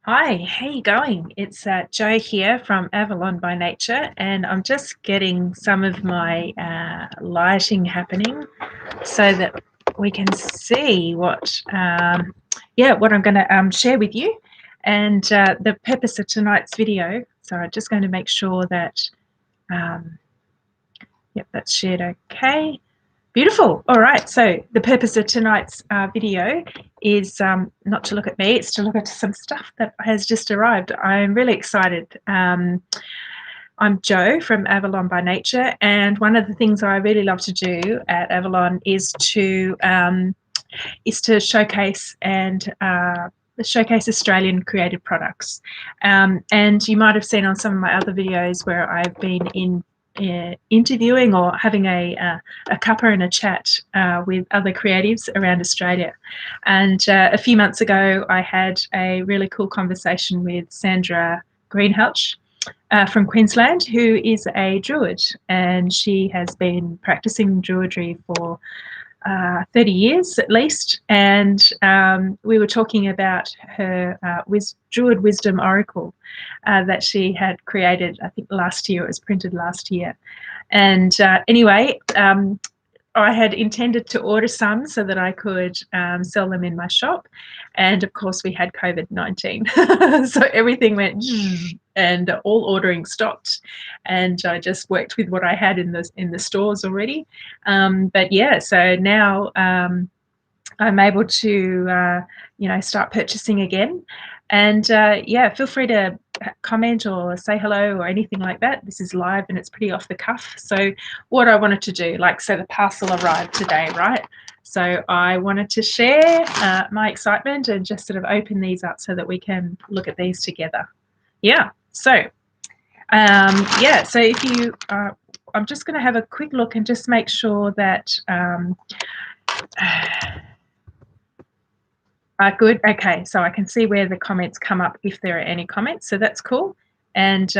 Hi, how you going? It's Jo here from Avalon by Nature, and I'm just getting some of my lighting happening so that we can see what I'm going to share with you, and the purpose of tonight's video. So I'm just going to make sure that, um, yep, that's shared okay. Beautiful. All right. So the purpose of tonight's video is not to look at me, it's to look at some stuff that has just arrived. I'm really excited. I'm Jo from Avalon by Nature, and one of the things I really love to do at Avalon is to showcase and showcase Australian creative products. And you might have seen on some of my other videos where I've been interviewing or having a cuppa and a chat with other creatives around Australia. And a few months ago, I had a really cool conversation with Sandra Greenhalgh from Queensland, who is a Druid, and she has been practicing Druidry for 30 years at least, and we were talking about her Druid Wisdom Oracle that she had created, I think last year. It was printed last year. And anyway, I had intended to order some so that I could sell them in my shop. And of course, we had COVID-19. So everything went and all ordering stopped. And I just worked with what I had in the stores already. But yeah, so now I'm able to, start purchasing again. And yeah, feel free to comment or say hello or anything like that. This is live and it's pretty off the cuff. So what I wanted to do, so the parcel arrived today, right? So I wanted to share my excitement and just sort of open these up so that we can look at these together. Yeah, so so if you, I'm just going to have a quick look and just make sure that good. Okay, so I can see where the comments come up if there are any comments, so that's cool. And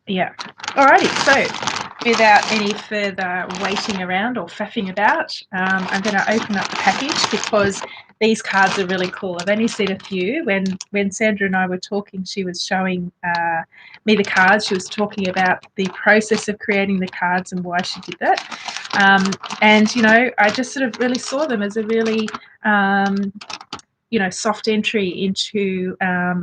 yeah, alrighty. So without any further waiting around or faffing about, I'm going to open up the package because these cards are really cool. I've only seen a few. When Sandra and I were talking, she was showing me the cards. She was talking about the process of creating the cards and why she did that. And I just sort of really saw them as a really soft entry into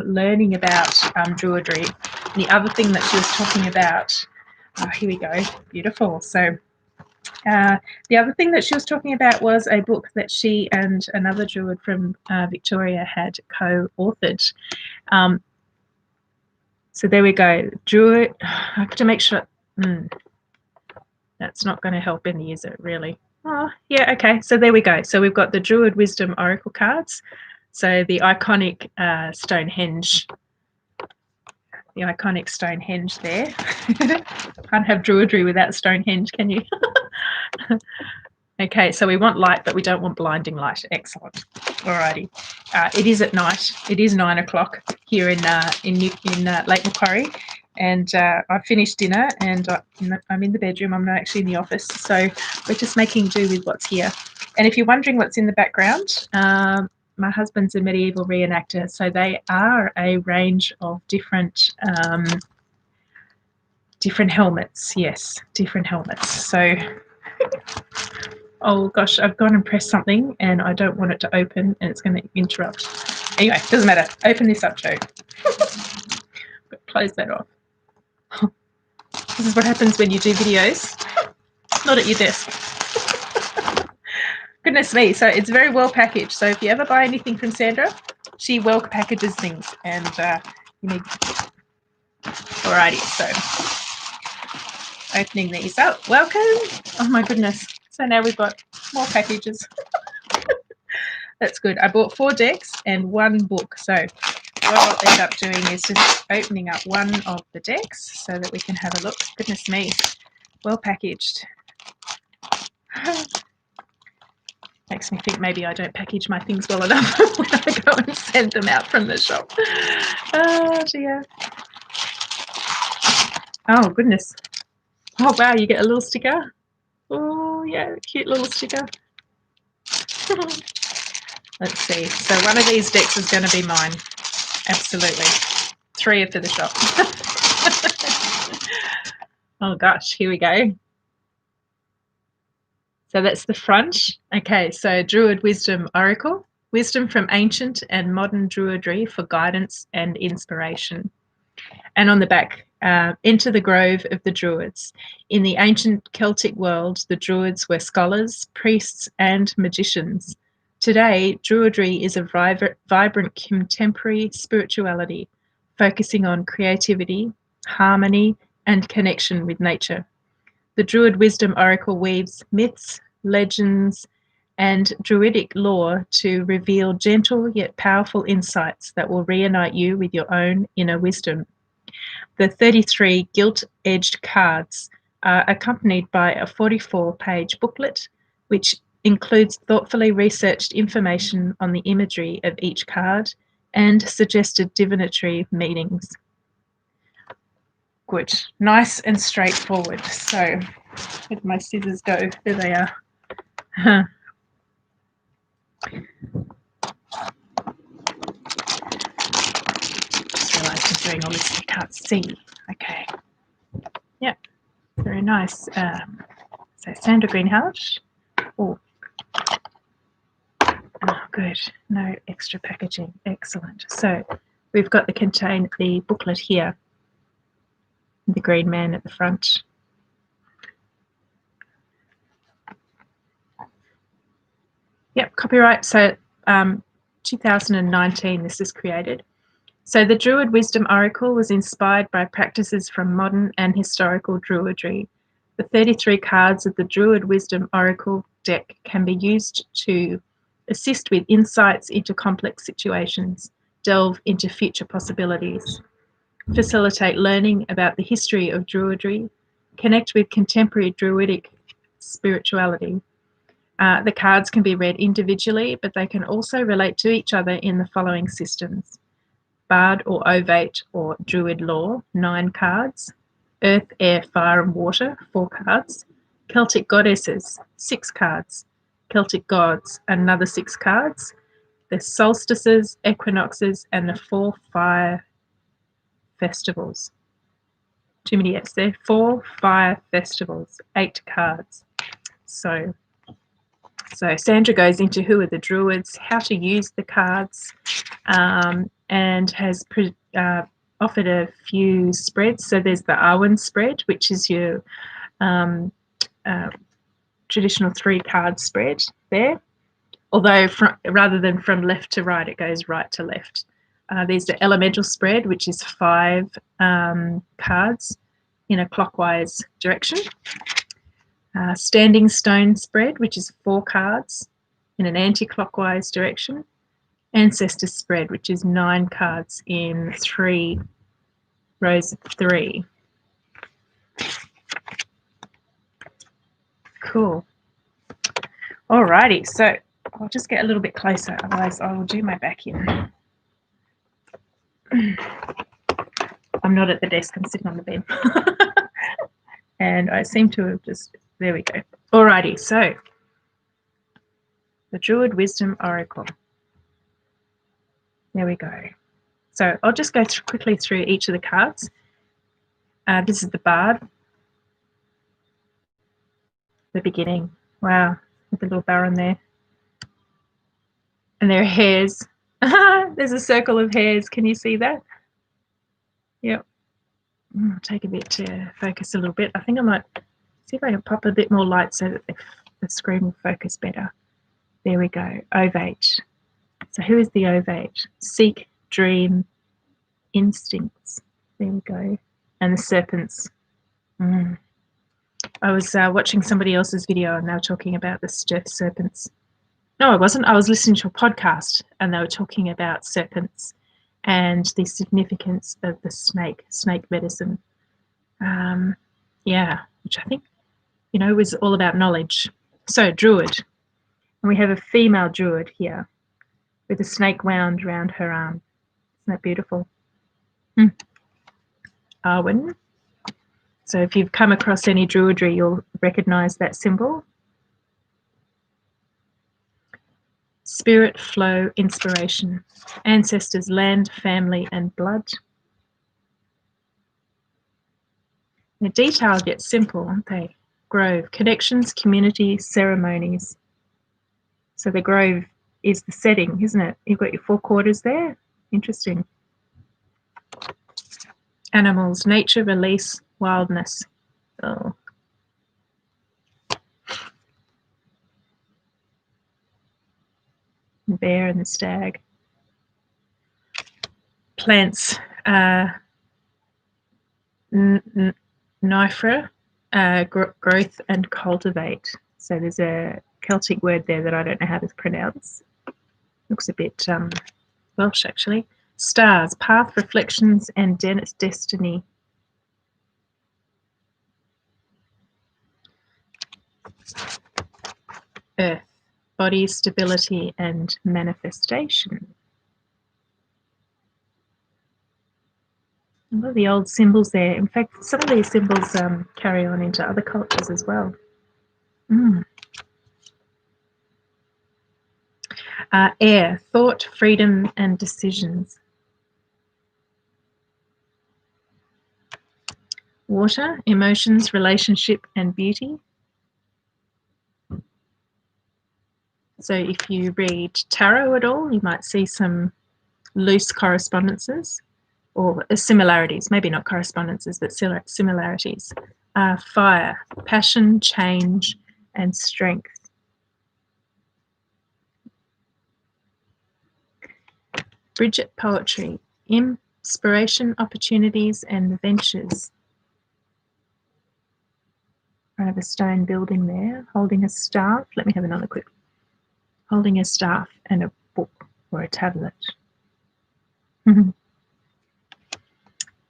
learning about Druidry. And the other thing that she was talking about, here we go, beautiful. So the other thing that she was talking about was a book that she and another Druid from Victoria had co-authored. So there we go, Druid. I have to make sure. That's not going to help any, is it, really? Oh, yeah, okay. So there we go. So we've got the Druid Wisdom Oracle cards. So the iconic Stonehenge. The iconic Stonehenge there. Can't have Druidry without Stonehenge, can you? Okay, so we want light, but we don't want blinding light. Excellent. Alrighty. It is at night. It is 9 o'clock here in Lake Macquarie. And I've finished dinner and I'm in the bedroom. I'm not actually in the office. So we're just making do with what's here. And if you're wondering what's in the background, my husband's a medieval reenactor. So they are a range of different helmets. Yes, different helmets. So, oh gosh, I've gone and pressed something and I don't want it to open and it's going to interrupt. Anyway, doesn't matter. Open this up, Joe. Close that off. This is what happens when you do videos, not at your desk. Goodness me. So it's very well packaged. So if you ever buy anything from Sandra, she well packages things and you need. Alrighty, so opening these up. Welcome. Oh my goodness. So now we've got more packages. That's good. I bought 4 decks and 1 book. So what I'll end up doing is just opening up one of the decks so that we can have a look. Goodness me. Well packaged. Makes me think maybe I don't package my things well enough when I go and send them out from the shop. Oh dear. Oh goodness. Oh wow, you get a little sticker. Oh yeah, cute little sticker. Let's see. So one of these decks is going to be mine. Absolutely. 3 are for the shop. Oh gosh, here we go. So that's the front. Okay, so Druid Wisdom Oracle. Wisdom from ancient and modern Druidry for guidance and inspiration. And on the back, enter the grove of the Druids. In the ancient Celtic world, the Druids were scholars, priests, and magicians. Today, Druidry is a vibrant contemporary spirituality, focusing on creativity, harmony, and connection with nature. The Druid Wisdom Oracle weaves myths, legends, and Druidic lore to reveal gentle yet powerful insights that will reunite you with your own inner wisdom. The 33 gilt-edged cards are accompanied by a 44-page booklet, which includes thoughtfully researched information on the imagery of each card and suggested divinatory meanings. Good. Nice and straightforward. So, where did my scissors go? There they are. Just realised I'm doing all this, I can't see. Okay. Yep. Very nice. So, Sandra Greenhouse. Oh. Oh, good. No extra packaging. Excellent. So, we've got the booklet here. The green man at the front. Yep, copyright. So 2019 this is created. So the Druid Wisdom Oracle was inspired by practices from modern and historical Druidry. The 33 cards of the Druid Wisdom Oracle deck can be used to assist with insights into complex situations, delve into future possibilities, facilitate learning about the history of Druidry, connect with contemporary Druidic spirituality. The cards can be read individually, but they can also relate to each other in the following systems. Bard or Ovate or Druid Lore, 9 cards. Earth, Air, Fire and Water, 4 cards. Celtic Goddesses, 6 cards. Celtic Gods, another 6 cards. The solstices, equinoxes, and the 4 fire festivals. Too many F's there. 4 fire festivals, 8 cards. So Sandra goes into who are the Druids, how to use the cards, and has offered a few spreads. So there's the Arwen spread, which is your traditional 3-card spread there. Although rather than from left to right, it goes right to left. There's the Elemental spread, which is 5 cards in a clockwise direction. Standing Stone spread, which is 4 cards in an anti-clockwise direction. Ancestor spread, which is 9 cards in 3 rows of 3. Cool. Alrighty, so I'll just get a little bit closer, otherwise I will do my back in. I'm not at the desk, I'm sitting on the bed. And I seem to have just, there we go. Alrighty, so the Druid Wisdom Oracle. There we go. So I'll just go quickly through each of the cards. This is the Bard. The beginning. Wow, with the little baron there. And there are hairs. There's a circle of hairs. Can you see that? Yep. I'll take a bit to focus a little bit. I think I might see if I can pop a bit more light so that the screen will focus better. There we go. Ovate. So who is the Ovate? Seek, dream, instincts. There we go. And the serpents. I was watching somebody else's video and they were talking about the serpents. No, I wasn't. I was listening to a podcast and they were talking about serpents and the significance of the snake medicine. Yeah, which I think, was all about knowledge. So, Druid. And we have a female Druid here with a snake wound around her arm. Isn't that beautiful? Arwen. So if you've come across any Druidry, you'll recognise that symbol. Spirit, flow, inspiration. Ancestors, land, family, and blood. The detail gets simple, aren't they? Grove, connections, community, ceremonies. So the grove is the setting, isn't it? You've got your 4 quarters there. Interesting. Animals, nature, release, wildness. Oh. The bear and the stag. Plants, nifra, growth and cultivate. So there's a Celtic word there that I don't know how to pronounce. Looks a bit Welsh, actually. Stars, path, reflections, and destiny. Earth, body, stability, and manifestation. A lot of the old symbols there. In fact, some of these symbols carry on into other cultures as well. Air, thought, freedom, and decisions. Water, emotions, relationship, and beauty. So if you read tarot at all, you might see some loose correspondences or similarities, maybe not correspondences, but similarities. Fire, passion, change, and strength. Bridget, poetry, inspiration, opportunities, and ventures. I have a stone building there, holding a staff. Let me have another quick. Holding a staff and a book or a tablet.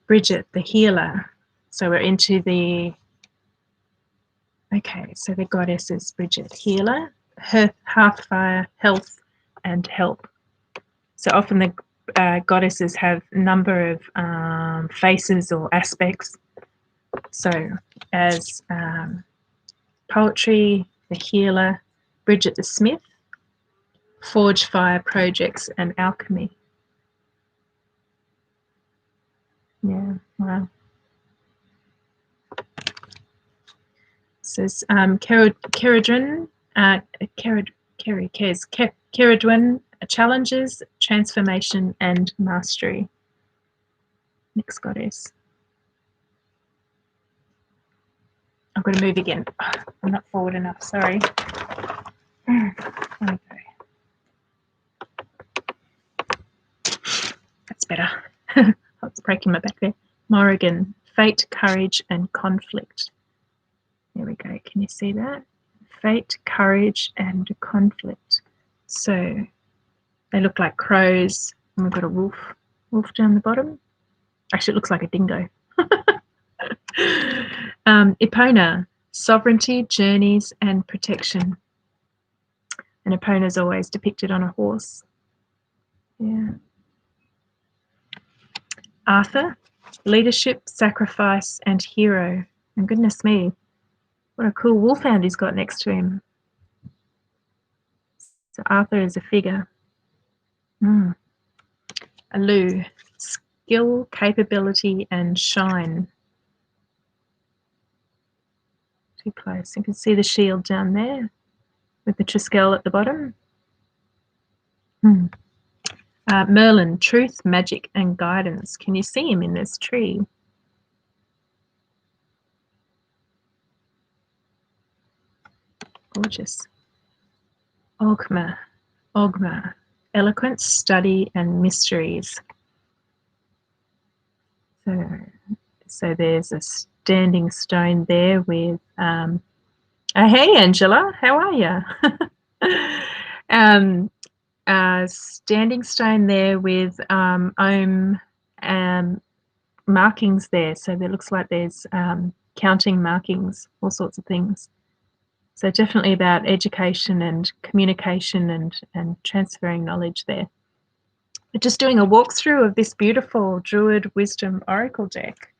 Bridget, the healer. So we're into the, okay, so the goddesses, Bridget, healer, hearthfire, health, and help. So often the goddesses have a number of faces or aspects. So as poetry, the healer, Bridget the smith, forge fire projects, and alchemy. Yeah, wow. Says Ceridwen, Ceridwen, challenges, transformation, and mastery. Next goddess. I've got to move again. I'm not forward enough, sorry. Okay. That's better. I was breaking my back there. Morrigan, fate, courage, and conflict. There we go. Can you see that? Fate, courage, and conflict. So they look like crows, and we've got a wolf down the bottom. Actually, it looks like a dingo. Epona, sovereignty, journeys, and protection. And Epona is always depicted on a horse. Yeah. Arthur, leadership, sacrifice, and hero. And goodness me, what a cool wolfhound he's got next to him. So Arthur is a figure. Alu, skill, capability, and shine. Too close. You can see the shield down there with the Triskel at the bottom. Merlin, truth, magic, and guidance. Can you see him in this tree? Gorgeous. Ogma, eloquence, study, and mysteries. So there's a standing stone there with, hey Angela, how are you? Standing stone there with ohm markings there. So there looks like there's counting markings, all sorts of things. So definitely about education and communication and transferring knowledge there. But just doing a walkthrough of this beautiful Druid Wisdom Oracle deck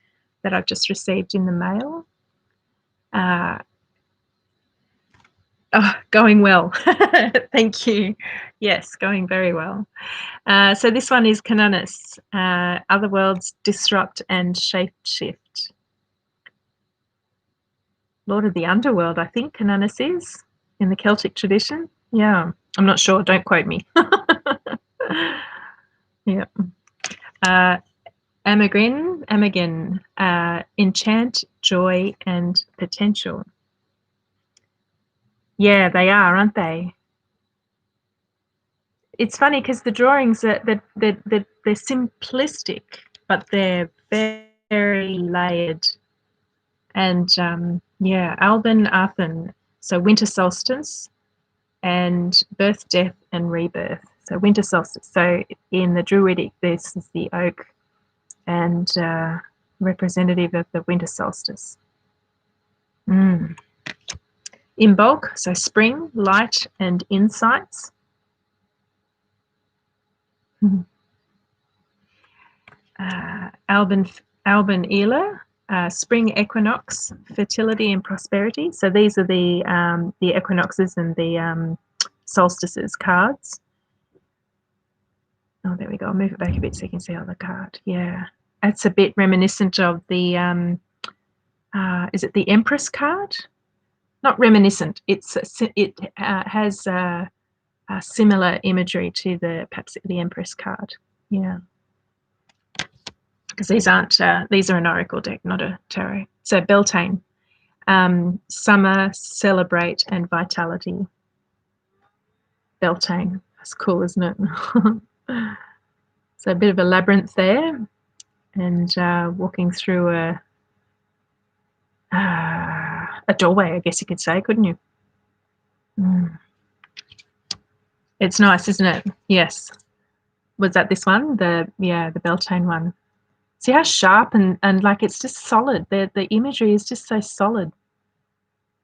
that I've just received in the mail. Oh, going well. Thank you. Yes, going very well. So this one is Canunus, other worlds disrupt and shapeshift. Lord of the Underworld, I think Canunus is in the Celtic tradition. Yeah, I'm not sure. Don't quote me. Yeah. Amagin, enchant, joy, and potential. Yeah, they are, aren't they? It's funny because the drawings they're simplistic, but they're very layered. And yeah, Alban Arthur. So winter solstice and birth, death, and rebirth. So winter solstice. So in the Druidic, this is the oak and representative of the winter solstice. Mm. In bulk, so spring, light, and insights. Alban Ela, spring equinox, fertility and prosperity. So these are the equinoxes and the solstices cards. Oh, there we go. I'll move it back a bit so you can see on the card. Yeah, it's a bit reminiscent of the. Is it the Empress card? Not reminiscent. It has a similar imagery to perhaps the Empress card. Yeah. Because these are an oracle deck, not a tarot. So Beltane, summer, celebrate, and vitality. Beltane, that's cool, isn't it? So a bit of a labyrinth there, and walking through a doorway, I guess you could say, couldn't you? Mm. It's nice, isn't it? Yes. Was that this one? The Beltane one. See how sharp and like it's just solid. The imagery is just so solid.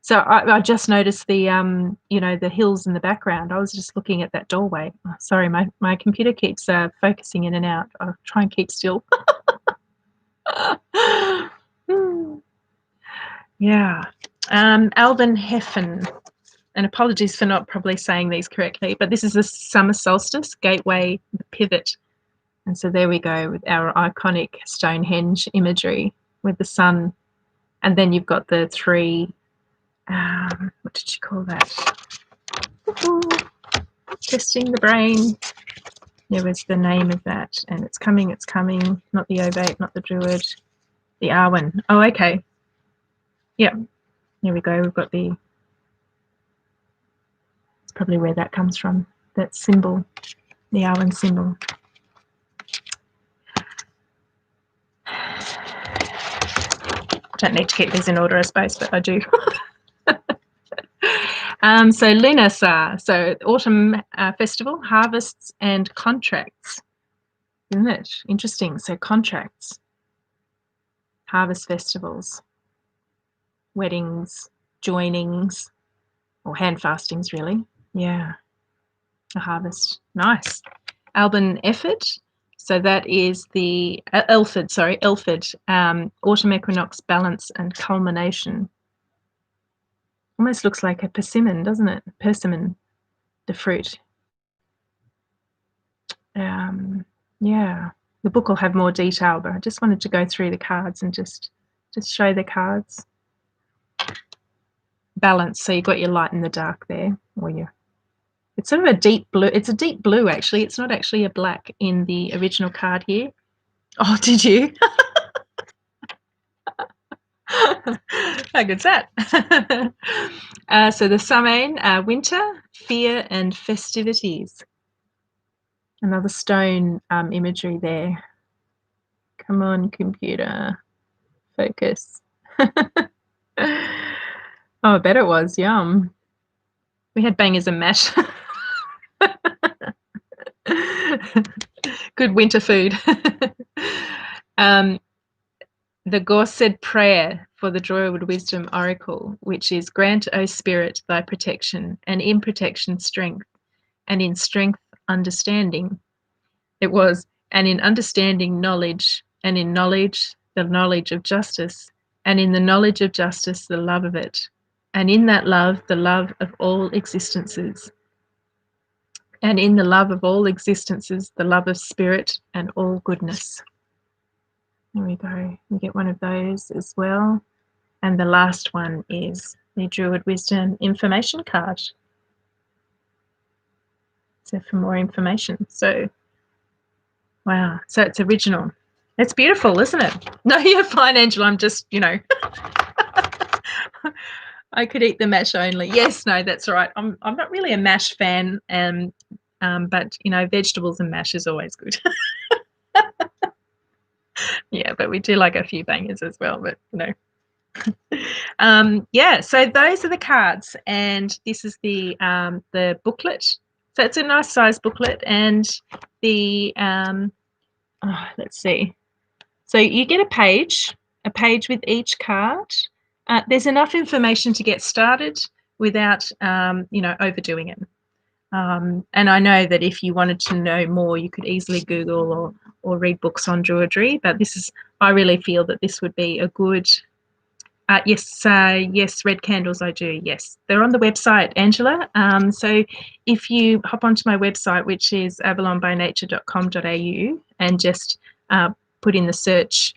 So I just noticed the the hills in the background. I was just looking at that doorway. Oh, sorry, my computer keeps focusing in and out. I'll try and keep still. Yeah. Alban Heffen. And apologies for not probably saying these correctly, but this is the summer solstice, gateway, the pivot. And so there we go with our iconic Stonehenge imagery with the sun. And then you've got the three, what did you call that? Ooh, testing the brain. There was the name of that. And it's coming. Not the ovate, not the Druid, the Arwen. Oh, okay. Yeah, here we go. We've got it's probably where that comes from, that symbol, the Arwen symbol. Don't need to keep these in order, I suppose, but I do. So Lunasa, so autumn festival, harvests and contracts. Isn't it interesting? So contracts, harvest festivals, weddings, joinings, or hand fastings, really. Yeah, a harvest. Nice. Alban Effort. So that is the Elford, autumn equinox, balance and culmination. Almost looks like a persimmon, doesn't it? Persimmon, the fruit. Yeah, the book will have more detail, but I just wanted to go through the cards and just show the cards. Balance, so you've got your light and the dark there, it's sort of a deep blue. It's a deep blue, actually. It's not actually a black in the original card here. Oh, did you? How good's that? So the Samhain, winter, fear, and festivities. Another stone imagery there. Come on, computer, focus. Oh, I bet it was. Yum. We had bangers and mash. Good winter food. The Gorsed prayer for the Druid Wisdom Oracle, which is, grant, O Spirit, thy protection, and in protection strength, and in strength understanding. It was, and in understanding knowledge, and in knowledge the knowledge of justice, and in the knowledge of justice the love of it, And in that love, the love of all existences. And in the love of all existences, the love of spirit and all goodness. There we go. We get one of those as well. And the last one is the Druid Wisdom information card. So for more information. So, wow. So it's original. It's beautiful, isn't it? No, you're fine, Angela. I'm just, I could eat the mash only. Yes, no, that's all right. I'm not really a mash fan, but vegetables and mash is always good. Yeah, but we do like a few bangers as well. But yeah. So those are the cards, and this is the booklet. So it's a nice size booklet, and the let's see. So you get a page with each card. There's enough information to get started without, overdoing it. And I know that if you wanted to know more, you could easily Google or read books on Druidry. But I really feel that this would be a good. Yes, red candles I do, yes. They're on the website, Angela. So if you hop onto my website, which is avalonbynature.com.au, and just put in the search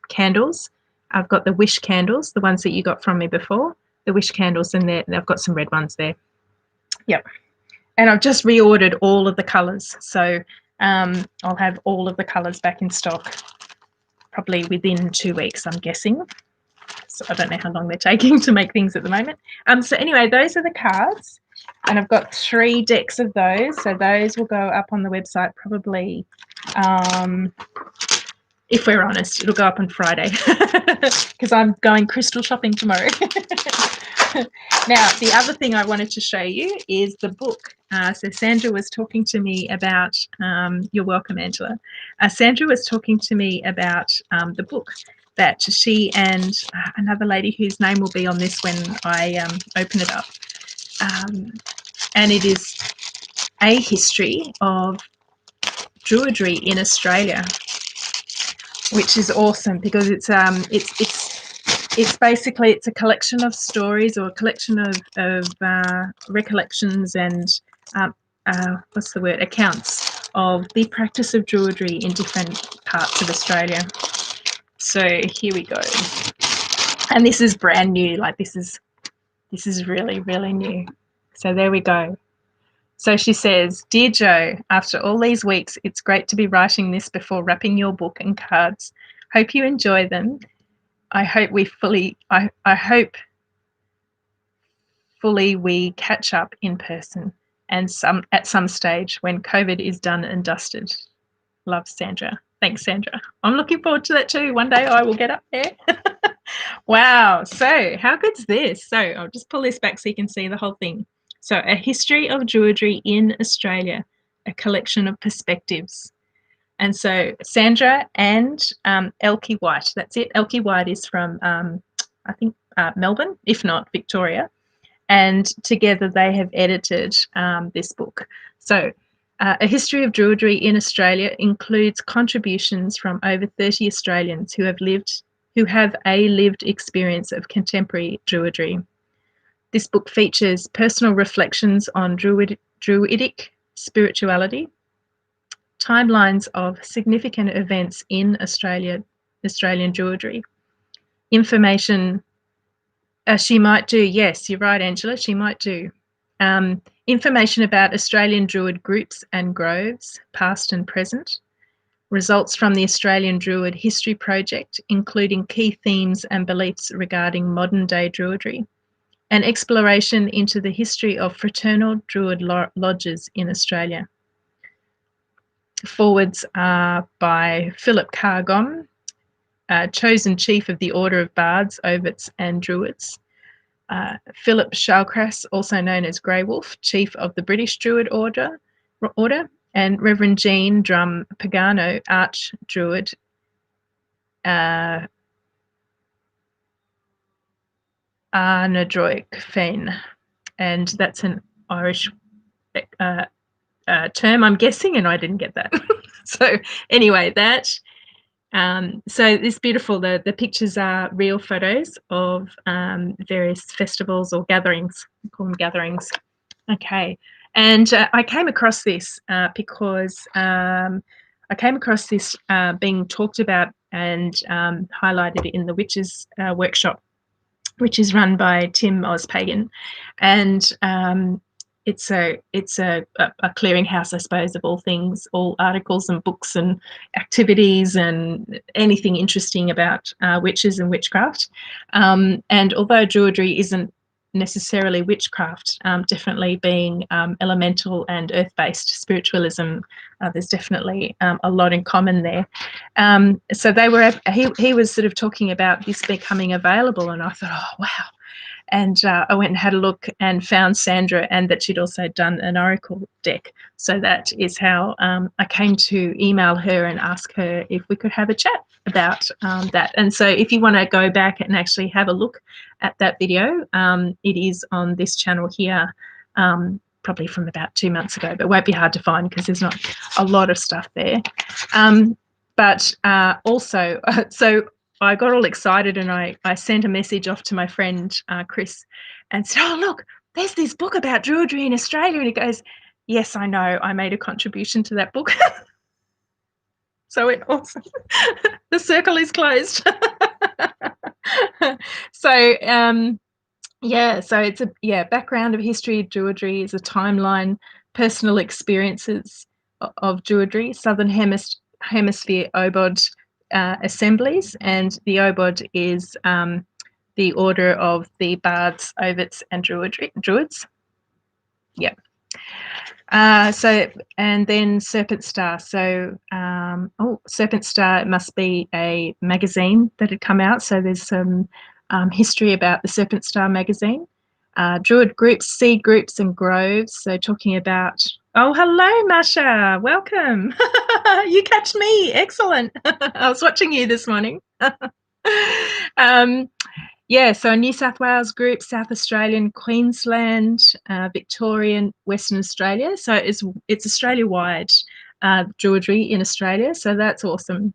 candles, I've got the wish candles, the ones that you got from me before, the wish candles, and I've got some red ones there. Yep. And I've just reordered all of the colours. So I'll have all of the colours back in stock probably within 2 weeks, I'm guessing. So I don't know how long they're taking to make things at the moment. So anyway, those are the cards, and I've got 3 decks of those. So those will go up on the website probably, if we're honest, it'll go up on Friday because I'm going crystal shopping tomorrow. Now, the other thing I wanted to show you is the book. So Sandra was talking to me about, you're welcome, Angela. Sandra was talking to me about the book that she and another lady whose name will be on this when I open it up. And it is A History of Druidry in Australia, which is awesome because it's basically it's a collection of stories or a collection of recollections and accounts of the practice of Druidry in different parts of Australia. So here we go, and this is brand new. Like this is really, really new. So there we go. So she says, "Dear Joe, after all these weeks, it's great to be writing this before wrapping your book and cards. Hope you enjoy them. I hope we catch up in person and at some stage when COVID is done and dusted. Love, Sandra." Thanks, Sandra. I'm looking forward to that too. One day I will get up there. Wow. So how good's this? So I'll just pull this back so you can see the whole thing. So A History of Druidry in Australia, a collection of perspectives. And so Sandra and Elkie White, that's it. Elkie White is from, I think, Melbourne, if not Victoria. And together they have edited this book. So A History of Druidry in Australia includes contributions from over 30 Australians who have a lived experience of contemporary Druidry. This book features personal reflections on Druidic spirituality, timelines of significant events in Australian Druidry, information. She might do, yes, you're right, Angela, she might do. Information about Australian Druid groups and groves, past and present. Results from the Australian Druid History Project, including key themes and beliefs regarding modern-day Druidry. An exploration into the history of fraternal Druid lodges in Australia. Forwards are by Philip Cargom, chosen Chief of the Order of Bards, Ovits and Druids. Philip Shallcrass, also known as Grey Wolf, Chief of the British Druid Order, and Reverend Jean Drum Pagano, Arch Druid. Arnadroic Fen, and that's an Irish term, I'm guessing, and I didn't get that. So anyway, that So it's beautiful. The pictures are real photos of various festivals or gatherings. We call them gatherings. Okay. And I came across this because I came across this being talked about and highlighted in the Witches workshop, which is run by Tim Ozpagan, and it's a clearinghouse, I suppose, of all things, all articles and books and activities and anything interesting about witches and witchcraft. And although Druidry isn't necessarily witchcraft, definitely being elemental and earth-based spiritualism, there's definitely a lot in common there. So they were he was sort of talking about this becoming available, and I thought, oh wow. And I went and had a look and found Sandra, and that she'd also done an oracle deck. So that is how I came to email her and ask her if we could have a chat about that. And so if you want to go back and actually have a look at that video, it is on this channel here, probably from about 2 months ago, but won't be hard to find because there's not a lot of stuff there. But also, so I got all excited and I sent a message off to my friend Chris and said, oh, look, there's this book about Druidry in Australia. And he goes, yes, I know. I made a contribution to that book. So it also, the circle is closed. So, yeah, so it's a background of history of Druidry is a timeline, personal experiences of Druidry, Southern Hemisphere Obod assemblies, and the Obod is the order of the Bards, Ovits, and Druids. Yeah. So, and then Serpent Star. So, Serpent Star must be a magazine that had come out. So there's some history about the Serpent Star magazine. Druid groups, seed groups, and groves. So talking about, oh, hello, Masha. Welcome. You catch me. Excellent. I was watching you this morning. Yeah, so New South Wales group, South Australian, Queensland, Victorian, Western Australia. So it's Australia-wide Druidry in Australia. So that's awesome.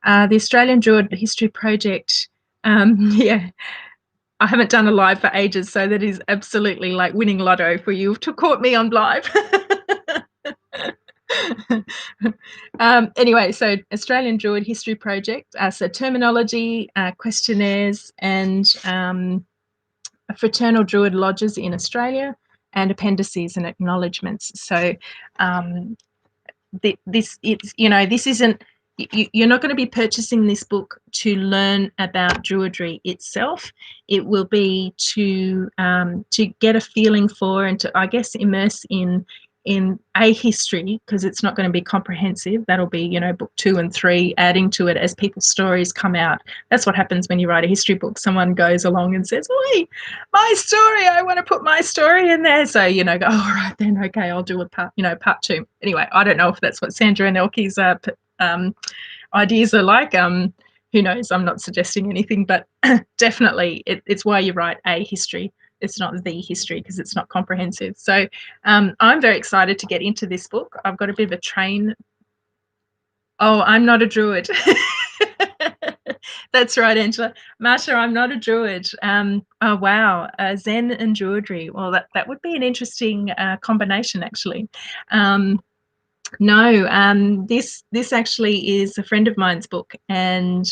The Australian Druid History Project. Yeah, I haven't done a live for ages, so that is absolutely like winning lotto for you to caught me on live. Anyway, so Australian Druid History Project, so terminology, questionnaires, and fraternal Druid lodges in Australia, and appendices and acknowledgements. So this isn't, you're not going to be purchasing this book to learn about Druidry itself. It will be to get a feeling for and to, I guess, immerse in a history, because it's not going to be comprehensive. That'll be, book 2 and 3, adding to it as people's stories come out. That's what happens when you write a history book. Someone goes along and says, "Oi, my story, I want to put my story in there." So, go, "Oh, all right then, okay, I'll do a part 2. Anyway, I don't know if that's what Sandra and Elke's ideas are like. Who knows? I'm not suggesting anything, but definitely it's why you write a history. It's not the history, because it's not comprehensive. So I'm very excited to get into this book. I've got a bit of a train. Oh, I'm not a Druid. That's right, Angela. Marsha, I'm not a Druid. Oh, wow. Zen and Druidry. Well, that would be an interesting combination, actually. No, this actually is a friend of mine's book, and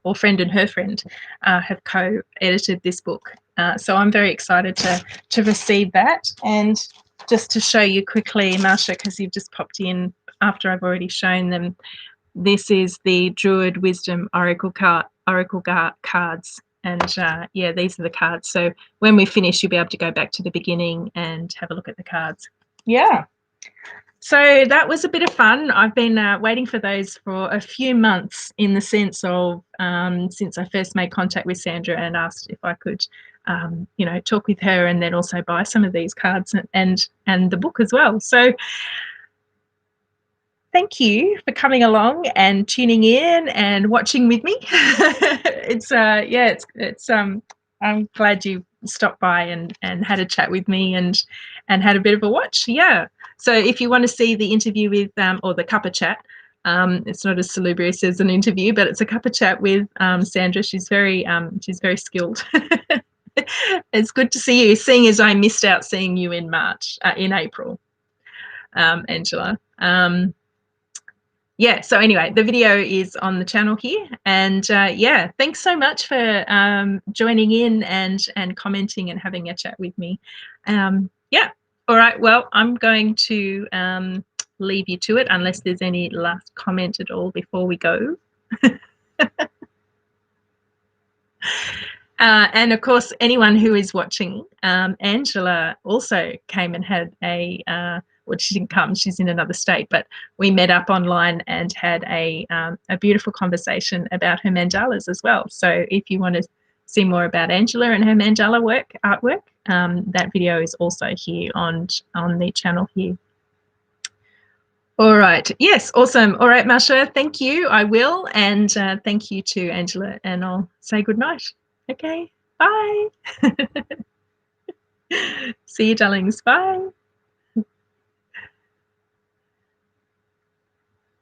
or friend and her friend have co-edited this book. So I'm very excited to receive that. And just to show you quickly, Marsha, because you've just popped in after I've already shown them, this is the Druid Wisdom Oracle cards. And yeah, these are the cards. So when we finish, you'll be able to go back to the beginning and have a look at the cards. Yeah. So that was a bit of fun. I've been waiting for those for a few months, in the sense of since I first made contact with Sandra and asked if I could, talk with her and then also buy some of these cards and the book as well. So thank you for coming along and tuning in and watching with me. I'm glad you stopped by and had a chat with me and had a bit of a watch. Yeah. So if you want to see the interview with or the cuppa chat, It's not as salubrious as an interview, but it's a cup of chat with Sandra. She's very skilled. It's good to see you, seeing as I missed out seeing you in April, Angela. Yeah, so anyway, the video is on the channel here, and yeah, thanks so much for joining in and commenting and having a chat with me. Yeah, all right, well, I'm going to leave you to it unless there's any last comment at all before we go. And of course, anyone who is watching, Angela also came and had well, she didn't come, she's in another state, but we met up online and had a beautiful conversation about her mandalas as well. So if you want to see more about Angela and her mandala artwork, that video is also here on the channel here. All right. Yes, awesome. All right, Masha, thank you. I will. And thank you to Angela, and I'll say good night. Okay, bye. See you, darlings. Bye.